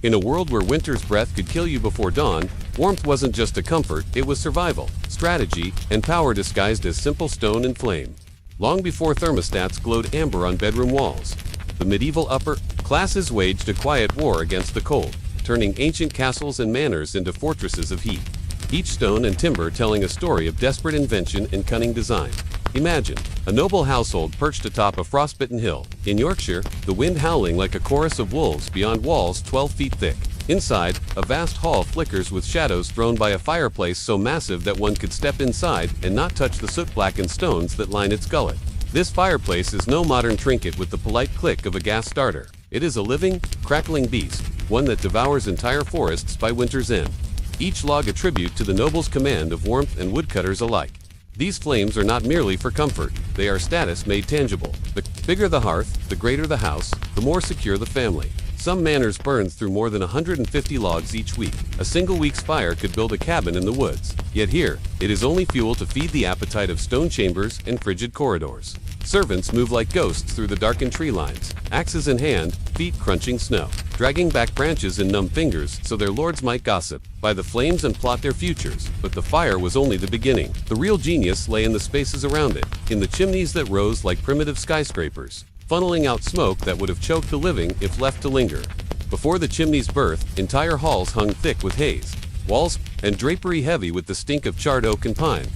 In a world where winter's breath could kill you before dawn, warmth wasn't just a comfort, it was survival, strategy, and power disguised as simple stone and flame. Long before thermostats glowed amber on bedroom walls, the medieval upper classes waged a quiet war against the cold, turning ancient castles and manors into fortresses of heat. Each stone and timber telling a story of desperate invention and cunning design. Imagine a noble household perched atop a frostbitten hill. In Yorkshire, the wind howling like a chorus of wolves beyond walls 12 feet thick. Inside, a vast hall flickers with shadows thrown by a fireplace so massive that one could step inside and not touch the soot-blackened stones that line its gullet. This fireplace is no modern trinket with the polite click of a gas starter. It is a living, crackling beast, one that devours entire forests by winter's end. Each log a tribute to the noble's command of warmth and woodcutters alike. These flames are not merely for comfort, they are status made tangible. The bigger the hearth, the greater the house, the more secure the family. Some manors burn through more than 150 logs each week. A single week's fire could build a cabin in the woods. Yet here, it is only fuel to feed the appetite of stone chambers and frigid corridors. Servants move like ghosts through the darkened tree lines, axes in hand, feet crunching snow, dragging back branches in numb fingers so their lords might gossip by the flames and plot their futures. But the fire was only the beginning. The real genius lay in the spaces around it, in the chimneys that rose like primitive skyscrapers, funneling out smoke that would have choked the living if left to linger. Before the chimney's birth, entire halls hung thick with haze, walls and drapery heavy with the stink of charred oak and pine.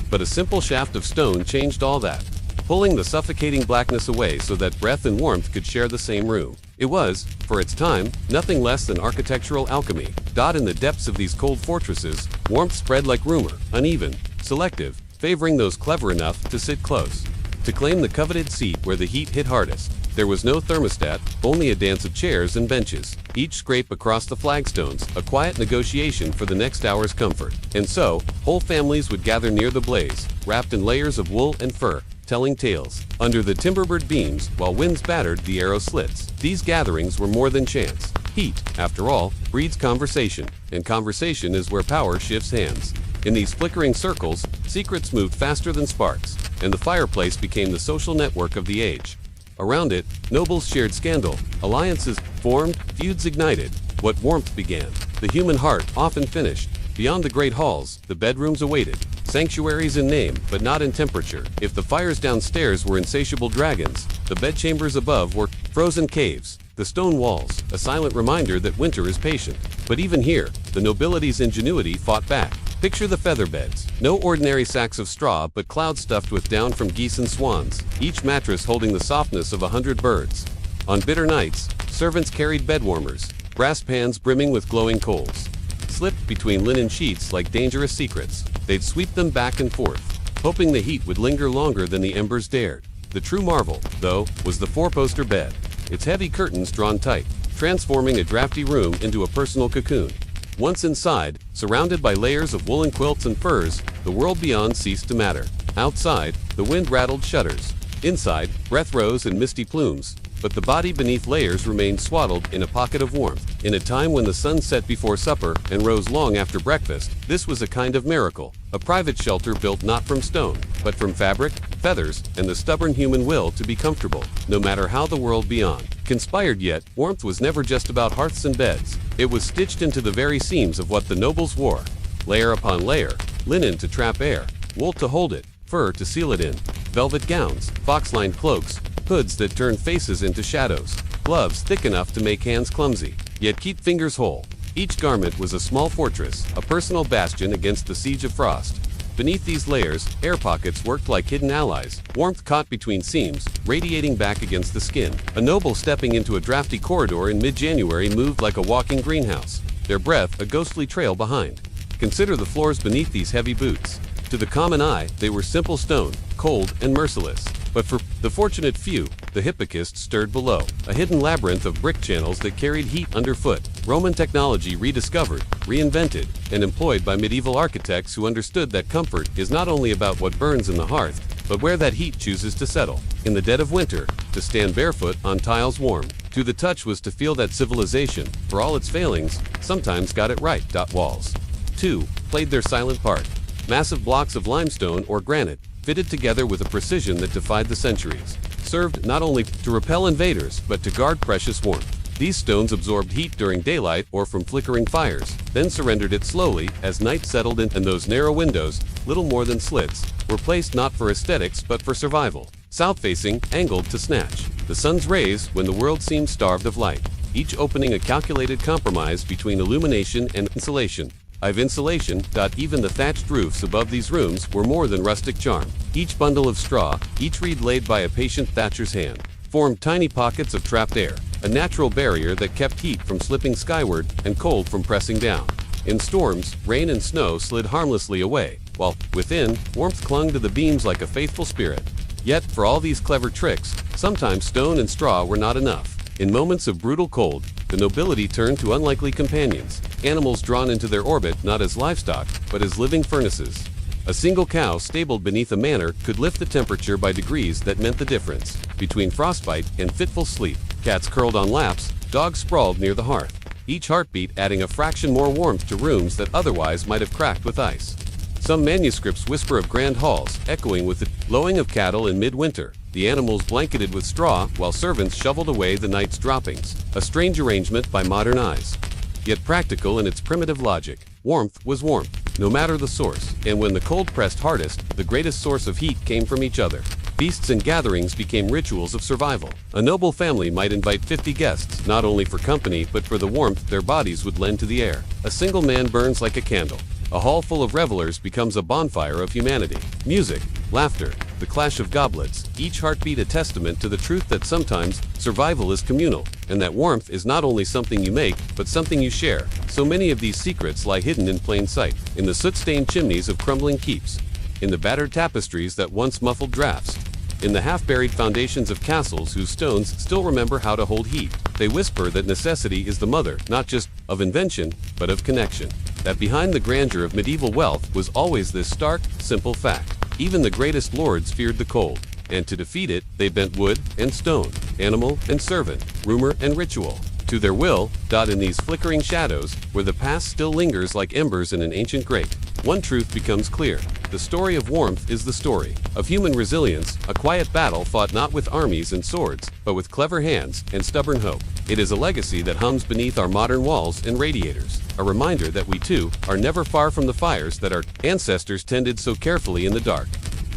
But a simple shaft of stone changed all that, pulling the suffocating blackness away so that breath and warmth could share the same room. It was, for its time, nothing less than architectural alchemy. In the depths of these cold fortresses, warmth spread like rumor, uneven, selective, favoring those clever enough to sit close, to claim the coveted seat where the heat hit hardest. There was no thermostat, only a dance of chairs and benches, each scrape across the flagstones, a quiet negotiation for the next hour's comfort. And so, whole families would gather near the blaze, wrapped in layers of wool and fur, telling tales under the timber-bird beams while winds battered the arrow slits. These gatherings were more than chance. Heat, after all, breeds conversation, and conversation is where power shifts hands. In these flickering circles, secrets moved faster than sparks, and the fireplace became the social network of the age. Around it, nobles shared scandal, alliances formed, feuds ignited. What warmth began, the human heart often finished. Beyond the great halls, the bedrooms awaited. Sanctuaries in name, but not in temperature. If the fires downstairs were insatiable dragons, the bedchambers above were frozen caves. The stone walls, a silent reminder that winter is patient. But even here, the nobility's ingenuity fought back. Picture the feather beds. No ordinary sacks of straw, but clouds stuffed with down from geese and swans, each mattress holding the softness of 100 birds. On bitter nights, servants carried bed warmers, brass pans brimming with glowing coals, slipped between linen sheets like dangerous secrets. They'd sweep them back and forth, hoping the heat would linger longer than the embers dared. The true marvel, though, was the four-poster bed, its heavy curtains drawn tight, transforming a drafty room into a personal cocoon. Once inside, surrounded by layers of woolen quilts and furs, the world beyond ceased to matter. Outside, the wind rattled shutters. Inside, breath rose in misty plumes, but the body beneath layers remained swaddled in a pocket of warmth. In a time when the sun set before supper and rose long after breakfast, this was a kind of miracle, a private shelter built not from stone, but from fabric, feathers, and the stubborn human will to be comfortable, no matter how the world beyond conspired. Yet, warmth was never just about hearths and beds. It was stitched into the very seams of what the nobles wore. Layer upon layer, linen to trap air, wool to hold it, fur to seal it in, velvet gowns, fox-lined cloaks, hoods that turned faces into shadows, gloves thick enough to make hands clumsy, yet keep fingers whole. Each garment was a small fortress, a personal bastion against the siege of frost. Beneath these layers, air pockets worked like hidden allies, warmth caught between seams, radiating back against the skin. A noble stepping into a drafty corridor in mid-January moved like a walking greenhouse, their breath a ghostly trail behind. Consider the floors beneath these heavy boots. To the common eye, they were simple stone, cold and merciless. But for the fortunate few, the Hippocist stirred below, a hidden labyrinth of brick channels that carried heat underfoot. Roman technology rediscovered, reinvented, and employed by medieval architects who understood that comfort is not only about what burns in the hearth, but where that heat chooses to settle. In the dead of winter, to stand barefoot on tiles warm. To the touch was to feel that civilization, for all its failings, sometimes got it right. Walls, too, played their silent part. Massive blocks of limestone or granite, fitted together with a precision that defied the centuries, served not only to repel invaders but to guard precious warmth. These stones absorbed heat during daylight or from flickering fires, then surrendered it slowly as night settled in, and those narrow windows, little more than slits, were placed not for aesthetics but for survival. South-facing, angled to snatch the sun's rays when the world seemed starved of light, each opening a calculated compromise between illumination and insulation. Insulation. Even the thatched roofs above these rooms were more than rustic charm. Each bundle of straw, each reed laid by a patient thatcher's hand, formed tiny pockets of trapped air, a natural barrier that kept heat from slipping skyward and cold from pressing down. In storms, rain and snow slid harmlessly away, while, within, warmth clung to the beams like a faithful spirit. Yet, for all these clever tricks, sometimes stone and straw were not enough. In moments of brutal cold, the nobility turned to unlikely companions, animals drawn into their orbit not as livestock, but as living furnaces. A single cow stabled beneath a manor could lift the temperature by degrees that meant the difference between frostbite and fitful sleep. Cats curled on laps, dogs sprawled near the hearth, each heartbeat adding a fraction more warmth to rooms that otherwise might have cracked with ice. Some manuscripts whisper of grand halls, echoing with the lowing of cattle in midwinter, the animals blanketed with straw while servants shoveled away the night's droppings. A strange arrangement by modern eyes, yet practical in its primitive logic. Warmth was warmth, no matter the source, and when the cold pressed hardest, the greatest source of heat came from each other. Feasts and gatherings became rituals of survival. A noble family might invite 50 guests, not only for company but for the warmth their bodies would lend to the air. A single man burns like a candle. A hall full of revelers becomes a bonfire of humanity. Music, laughter, the clash of goblets, each heartbeat a testament to the truth that sometimes survival is communal, and that warmth is not only something you make, but something you share. So many of these secrets lie hidden in plain sight, in the soot-stained chimneys of crumbling keeps, in the battered tapestries that once muffled drafts, in the half-buried foundations of castles whose stones still remember how to hold heat. They whisper that necessity is the mother, not just of invention, but of connection. That behind the grandeur of medieval wealth was always this stark, simple fact. Even the greatest lords feared the cold, and to defeat it, they bent wood and stone, animal and servant, rumor and ritual, to their will. In these flickering shadows, where the past still lingers like embers in an ancient grate, one truth becomes clear. The story of warmth is the story of human resilience, a quiet battle fought not with armies and swords, but with clever hands and stubborn hope. It is a legacy that hums beneath our modern walls and radiators, a reminder that we too are never far from the fires that our ancestors tended so carefully in the dark.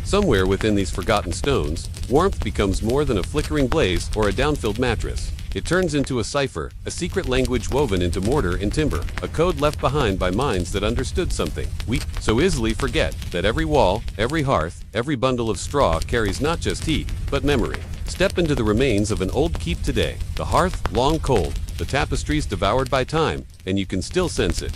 Somewhere within these forgotten stones, warmth becomes more than a flickering blaze or a downfilled mattress. It turns into a cipher, a secret language woven into mortar and timber, a code left behind by minds that understood something we so easily forget, that every wall, every hearth, every bundle of straw carries not just heat, but memory. Step into the remains of an old keep today, the hearth long cold, the tapestries devoured by time, and you can still sense it.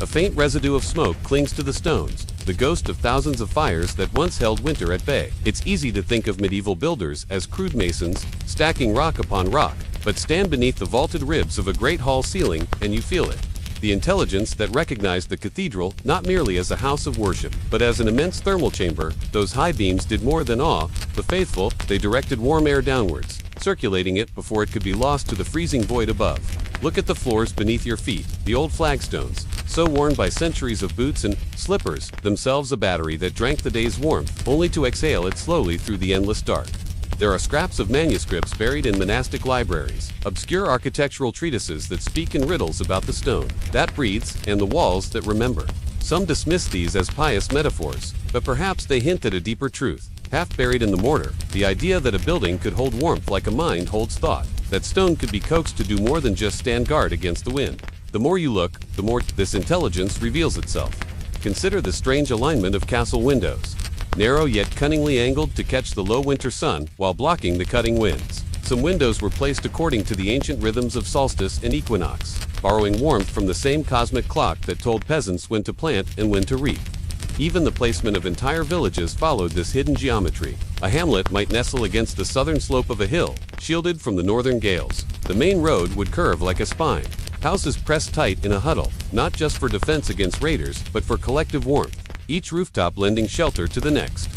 A faint residue of smoke clings to the stones, the ghost of thousands of fires that once held winter at bay. It's easy to think of medieval builders as crude masons, stacking rock upon rock, but stand beneath the vaulted ribs of a great hall ceiling and you feel it. The intelligence that recognized the cathedral not merely as a house of worship, but as an immense thermal chamber. Those high beams did more than awe the faithful. They directed warm air downwards, circulating it before it could be lost to the freezing void above. Look at the floors beneath your feet, the old flagstones, so worn by centuries of boots and slippers, themselves a battery that drank the day's warmth, only to exhale it slowly through the endless dark. There are scraps of manuscripts buried in monastic libraries, obscure architectural treatises that speak in riddles about the stone that breathes and the walls that remember. Some dismiss these as pious metaphors, but perhaps they hint at a deeper truth. Half buried in the mortar, the idea that a building could hold warmth like a mind holds thought, that stone could be coaxed to do more than just stand guard against the wind. The more you look, the more this intelligence reveals itself. Consider the strange alignment of castle windows. Narrow yet cunningly angled to catch the low winter sun while blocking the cutting winds. Some windows were placed according to the ancient rhythms of solstice and equinox, borrowing warmth from the same cosmic clock that told peasants when to plant and when to reap. Even the placement of entire villages followed this hidden geometry. A hamlet might nestle against the southern slope of a hill, shielded from the northern gales. The main road would curve like a spine. Houses pressed tight in a huddle, not just for defense against raiders, but for collective warmth, each rooftop lending shelter to the next.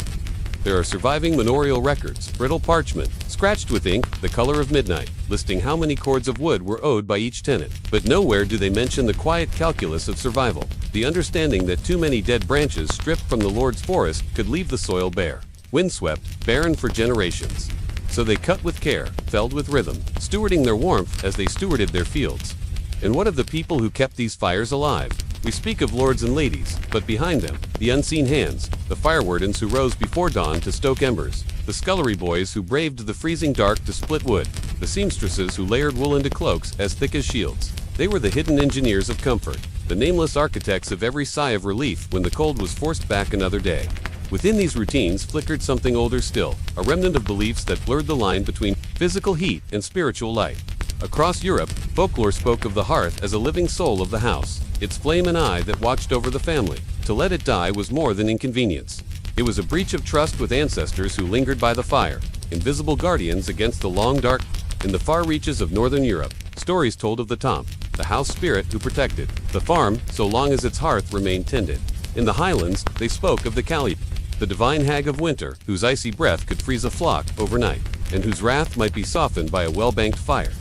There are surviving manorial records, brittle parchment, scratched with ink the color of midnight, listing how many cords of wood were owed by each tenant. But nowhere do they mention the quiet calculus of survival, the understanding that too many dead branches stripped from the Lord's forest could leave the soil bare, windswept, barren for generations. So they cut with care, felled with rhythm, stewarding their warmth as they stewarded their fields. And what of the people who kept these fires alive? We speak of lords and ladies, but behind them, the unseen hands, the firewardens who rose before dawn to stoke embers, the scullery boys who braved the freezing dark to split wood, the seamstresses who layered wool into cloaks as thick as shields. They were the hidden engineers of comfort, the nameless architects of every sigh of relief when the cold was forced back another day. Within these routines flickered something older still, a remnant of beliefs that blurred the line between physical heat and spiritual light. Across Europe, folklore spoke of the hearth as a living soul of the house, its flame and eye that watched over the family. To let it die was more than inconvenience. It was a breach of trust with ancestors who lingered by the fire, invisible guardians against the long dark. In the far reaches of northern Europe, stories told of the Tomp, the house spirit who protected the farm so long as its hearth remained tended. In the highlands, they spoke of the Kali, the divine hag of winter, whose icy breath could freeze a flock overnight, and whose wrath might be softened by a well-banked fire.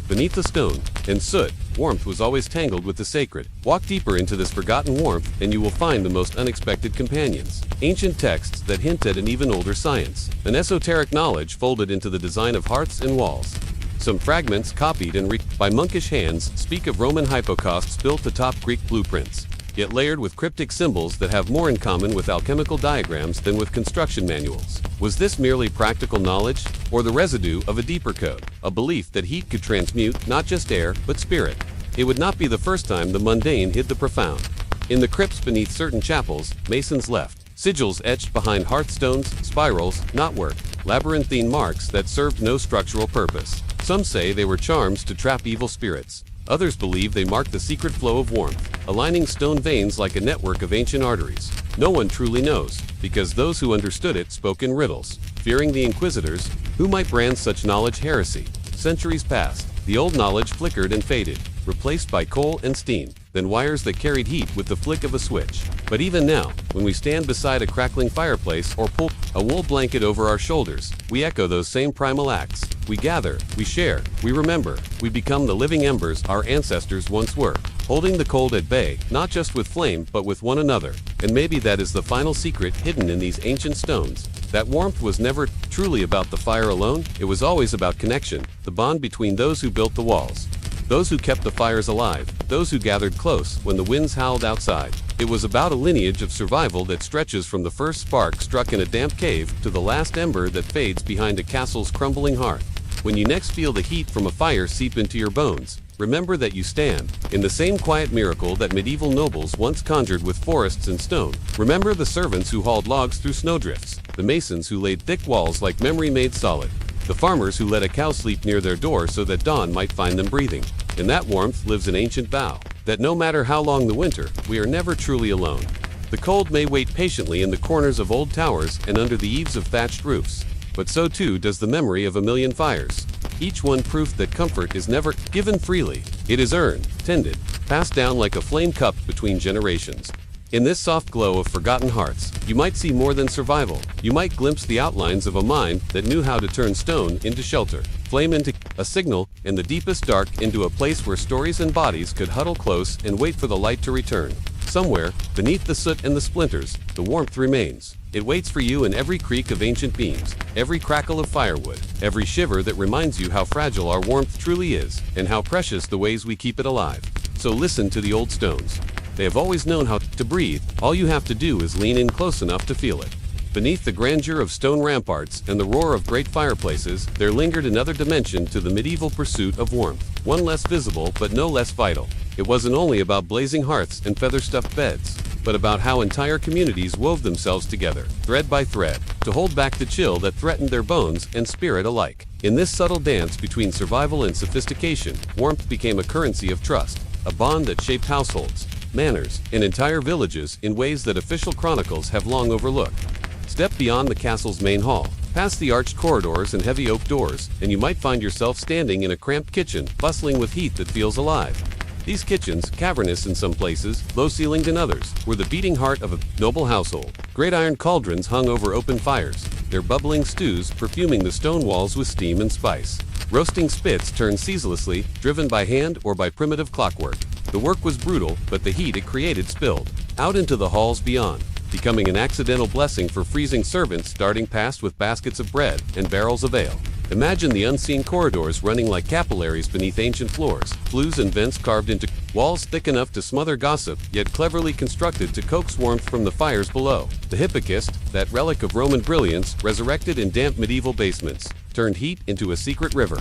Beneath the stone and soot, warmth was always tangled with the sacred. Walk deeper into this forgotten warmth, and you will find the most unexpected companions. Ancient texts that hint at an even older science, an esoteric knowledge folded into the design of hearths and walls. Some fragments copied and by monkish hands speak of Roman hypocausts built atop Greek blueprints, yet layered with cryptic symbols that have more in common with alchemical diagrams than with construction manuals. Was this merely practical knowledge, or the residue of a deeper code, a belief that heat could transmute not just air, but spirit? It would not be the first time the mundane hid the profound. In the crypts beneath certain chapels, masons left sigils etched behind hearthstones, spirals, knotwork, labyrinthine marks that served no structural purpose. Some say they were charms to trap evil spirits. Others believe they marked the secret flow of warmth, aligning stone veins like a network of ancient arteries. No one truly knows, because those who understood it spoke in riddles, fearing the inquisitors, who might brand such knowledge heresy. Centuries passed, the old knowledge flickered and faded, replaced by coal and steam, then wires that carried heat with the flick of a switch. But even now, when we stand beside a crackling fireplace or pull a wool blanket over our shoulders, we echo those same primal acts. We gather, we share, we remember, we become the living embers our ancestors once were, holding the cold at bay, not just with flame, but with one another. And maybe that is the final secret hidden in these ancient stones. That warmth was never truly about the fire alone, it was always about connection, the bond between those who built the walls, those who kept the fires alive, those who gathered close when the winds howled outside. It was about a lineage of survival that stretches from the first spark struck in a damp cave to the last ember that fades behind a castle's crumbling hearth. When you next feel the heat from a fire seep into your bones, remember that you stand in the same quiet miracle that medieval nobles once conjured with forests and stone. Remember the servants who hauled logs through snowdrifts, the masons who laid thick walls like memory made solid, the farmers who let a cow sleep near their door so that dawn might find them breathing. In that warmth lives an ancient vow, that no matter how long the winter, we are never truly alone. The cold may wait patiently in the corners of old towers and under the eaves of thatched roofs, but so too does the memory of a million fires. Each one proof that comfort is never given freely. It is earned, tended, passed down like a flame cupped between generations. In this soft glow of forgotten hearts, you might see more than survival. You might glimpse the outlines of a mind that knew how to turn stone into shelter, flame into a signal, and the deepest dark into a place where stories and bodies could huddle close and wait for the light to return. Somewhere, beneath the soot and the splinters, the warmth remains. It waits for you in every creak of ancient beams, every crackle of firewood, every shiver that reminds you how fragile our warmth truly is, and how precious the ways we keep it alive. So listen to the old stones. They have always known how to breathe. All you have to do is lean in close enough to feel it. Beneath the grandeur of stone ramparts and the roar of great fireplaces, there lingered another dimension to the medieval pursuit of warmth, one less visible but no less vital. It wasn't only about blazing hearths and feather-stuffed beds, but about how entire communities wove themselves together, thread by thread, to hold back the chill that threatened their bones and spirit alike. In this subtle dance between survival and sophistication, warmth became a currency of trust, a bond that shaped households, manners, and entire villages in ways that official chronicles have long overlooked. Step beyond the castle's main hall, past the arched corridors and heavy oak doors, and you might find yourself standing in a cramped kitchen, bustling with heat that feels alive. These kitchens, cavernous in some places, low-ceilinged in others, were the beating heart of a noble household. Great iron cauldrons hung over open fires, their bubbling stews perfuming the stone walls with steam and spice. Roasting spits turned ceaselessly, driven by hand or by primitive clockwork. The work was brutal, but the heat it created spilled out into the halls beyond, becoming an accidental blessing for freezing servants darting past with baskets of bread and barrels of ale. Imagine the unseen corridors running like capillaries beneath ancient floors, flues and vents carved into walls thick enough to smother gossip, yet cleverly constructed to coax warmth from the fires below. The Hippokist, that relic of Roman brilliance, resurrected in damp medieval basements, turned heat into a secret river.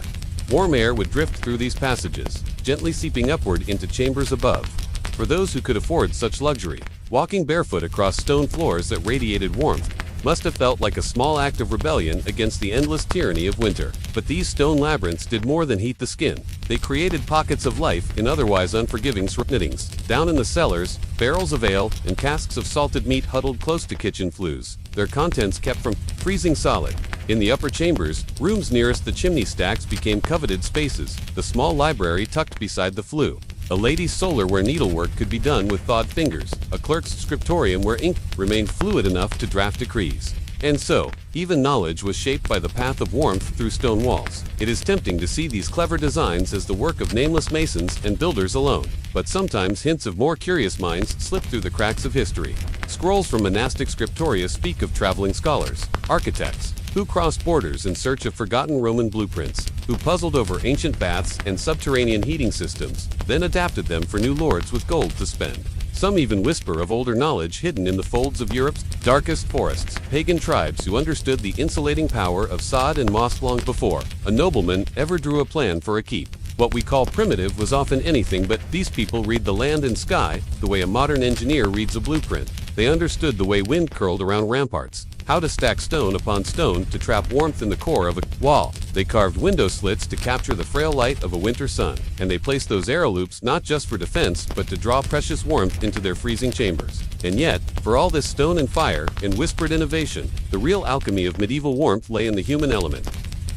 Warm air would drift through these passages, gently seeping upward into chambers above. For those who could afford such luxury, walking barefoot across stone floors that radiated warmth must have felt like a small act of rebellion against the endless tyranny of winter. But these stone labyrinths did more than heat the skin. They created pockets of life in otherwise unforgiving surroundings. Down in the cellars, barrels of ale and casks of salted meat huddled close to kitchen flues, their contents kept from freezing solid. In the upper chambers, rooms nearest the chimney stacks became coveted spaces, the small library tucked beside the flue. A lady's solar where needlework could be done with thawed fingers, a clerk's scriptorium where ink remained fluid enough to draft decrees. And so, even knowledge was shaped by the path of warmth through stone walls. It is tempting to see these clever designs as the work of nameless masons and builders alone, but sometimes hints of more curious minds slip through the cracks of history. Scrolls from monastic scriptoria speak of traveling scholars, architects, who crossed borders in search of forgotten Roman blueprints, who puzzled over ancient baths and subterranean heating systems, then adapted them for new lords with gold to spend. Some even whisper of older knowledge hidden in the folds of Europe's darkest forests, pagan tribes who understood the insulating power of sod and moss long before a nobleman ever drew a plan for a keep. What we call primitive was often anything but these people read the land and sky the way a modern engineer reads a blueprint. They understood the way wind curled around ramparts, how to stack stone upon stone to trap warmth in the core of a wall. They carved window slits to capture the frail light of a winter sun, and they placed those arrow loops not just for defense but to draw precious warmth into their freezing chambers. And yet, for all this stone and fire and whispered innovation, the real alchemy of medieval warmth lay in the human element.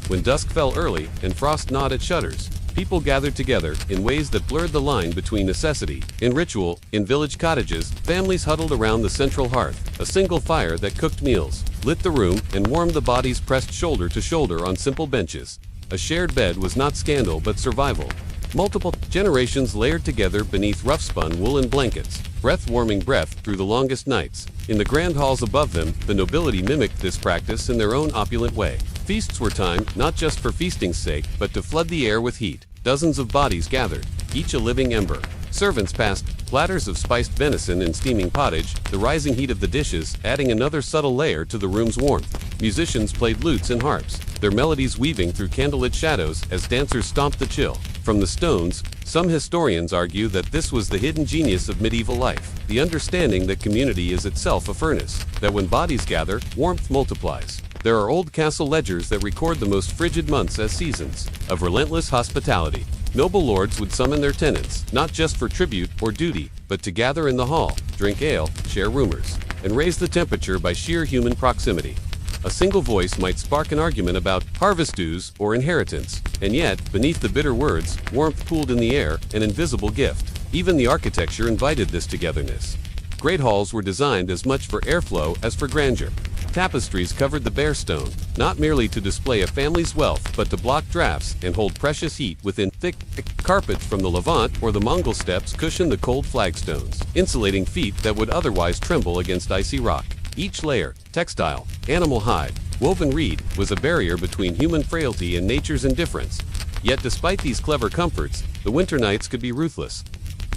When dusk fell early and frost gnawed at shutters, people gathered together in ways that blurred the line between necessity and ritual. In village cottages, families huddled around the central hearth, a single fire that cooked meals, lit the room, and warmed the bodies pressed shoulder to shoulder on simple benches. A shared bed was not scandal but survival. Multiple generations layered together beneath rough-spun woolen blankets, breath-warming breath through the longest nights. In the grand halls above them, the nobility mimicked this practice in their own opulent way. Feasts were timed not just for feasting's sake, but to flood the air with heat. Dozens of bodies gathered, each a living ember. Servants passed platters of spiced venison and steaming pottage, the rising heat of the dishes adding another subtle layer to the room's warmth. Musicians played lutes and harps, their melodies weaving through candlelit shadows as dancers stomped the chill. From the stones, some historians argue that this was the hidden genius of medieval life, the understanding that community is itself a furnace, that when bodies gather, warmth multiplies. There are old castle ledgers that record the most frigid months as seasons of relentless hospitality. Noble lords would summon their tenants, not just for tribute or duty, but to gather in the hall, drink ale, share rumors, and raise the temperature by sheer human proximity. A single voice might spark an argument about harvest dues or inheritance, and yet, beneath the bitter words, warmth pooled in the air, an invisible gift. Even the architecture invited this togetherness. Great halls were designed as much for airflow as for grandeur. Tapestries covered the bare stone, not merely to display a family's wealth but to block drafts and hold precious heat within. Thick carpets from the Levant or the Mongol steppes cushioned the cold flagstones, insulating feet that would otherwise tremble against icy rock. Each layer, textile, animal hide, woven reed, was a barrier between human frailty and nature's indifference. Yet despite these clever comforts, the winter nights could be ruthless.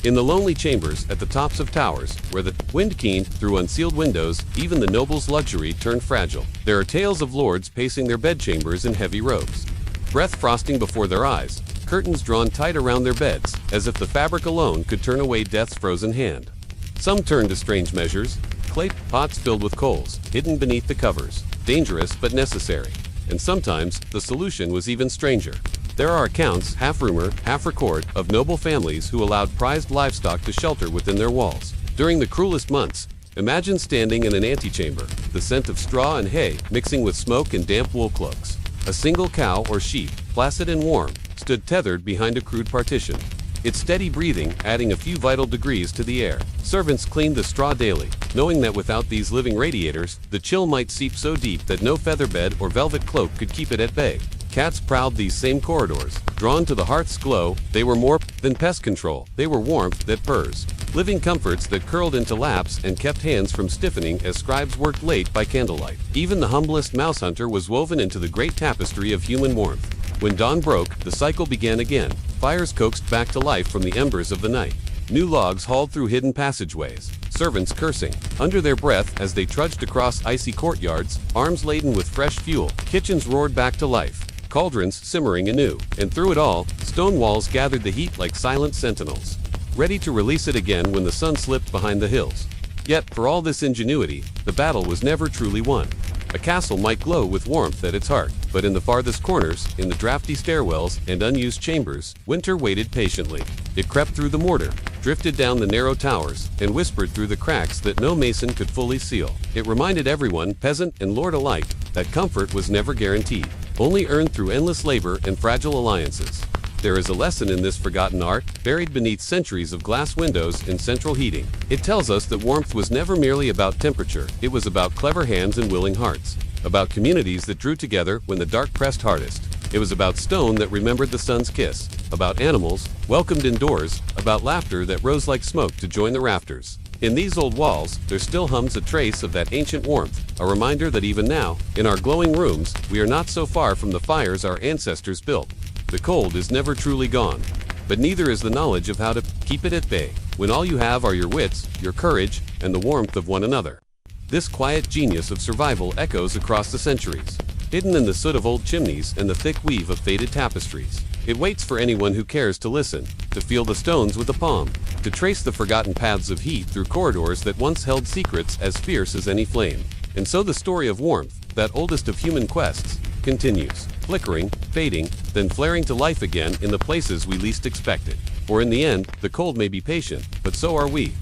In the lonely chambers at the tops of towers, where the wind keened through unsealed windows, even the noble's luxury turned fragile. There are tales of lords pacing their bedchambers in heavy robes, breath frosting before their eyes, curtains drawn tight around their beds, as if the fabric alone could turn away death's frozen hand. Some turned to strange measures, clay pots filled with coals, hidden beneath the covers, dangerous but necessary. And sometimes, the solution was even stranger. There are accounts, half rumor, half record, of noble families who allowed prized livestock to shelter within their walls. During the cruelest months, imagine standing in an antechamber, the scent of straw and hay mixing with smoke and damp wool cloaks. A single cow or sheep, placid and warm, stood tethered behind a crude partition, its steady breathing adding a few vital degrees to the air. Servants cleaned the straw daily, knowing that without these living radiators, the chill might seep so deep that no feather bed or velvet cloak could keep it at bay. Cats prowled these same corridors, drawn to the hearth's glow. They were more than pest control, they were warmth that purrs. living comforts that curled into laps and kept hands from stiffening as scribes worked late by candlelight. Even the humblest mouse hunter was woven into the great tapestry of human warmth. When dawn broke, the cycle began again. Fires coaxed back to life from the embers of the night. New logs hauled through hidden passageways, servants cursing under their breath as they trudged across icy courtyards, arms laden with fresh fuel. Kitchens roared back to life, cauldrons simmering anew. And through it all, stone walls gathered the heat like silent sentinels, ready to release it again when the sun slipped behind the hills. Yet, for all this ingenuity, the battle was never truly won. A castle might glow with warmth at its heart, but in the farthest corners, in the drafty stairwells and unused chambers, winter waited patiently. It crept through the mortar, drifted down the narrow towers, and whispered through the cracks that no mason could fully seal. It reminded everyone, peasant and lord alike, that comfort was never guaranteed, only earned through endless labor and fragile alliances. There is a lesson in this forgotten art, buried beneath centuries of glass windows and central heating. It tells us that warmth was never merely about temperature, it was about clever hands and willing hearts, about communities that drew together when the dark pressed hardest. It was about stone that remembered the sun's kiss, about animals welcomed indoors, about laughter that rose like smoke to join the rafters. In these old walls, there still hums a trace of that ancient warmth, a reminder that even now, in our glowing rooms, we are not so far from the fires our ancestors built. The cold is never truly gone, but neither is the knowledge of how to keep it at bay, when all you have are your wits, your courage, and the warmth of one another. This quiet genius of survival echoes across the centuries, hidden in the soot of old chimneys and the thick weave of faded tapestries. It waits for anyone who cares to listen, to feel the stones with a palm, to trace the forgotten paths of heat through corridors that once held secrets as fierce as any flame. And so the story of warmth, that oldest of human quests, continues, flickering, fading, then flaring to life again in the places we least expected. For in the end, the cold may be patient, but so are we.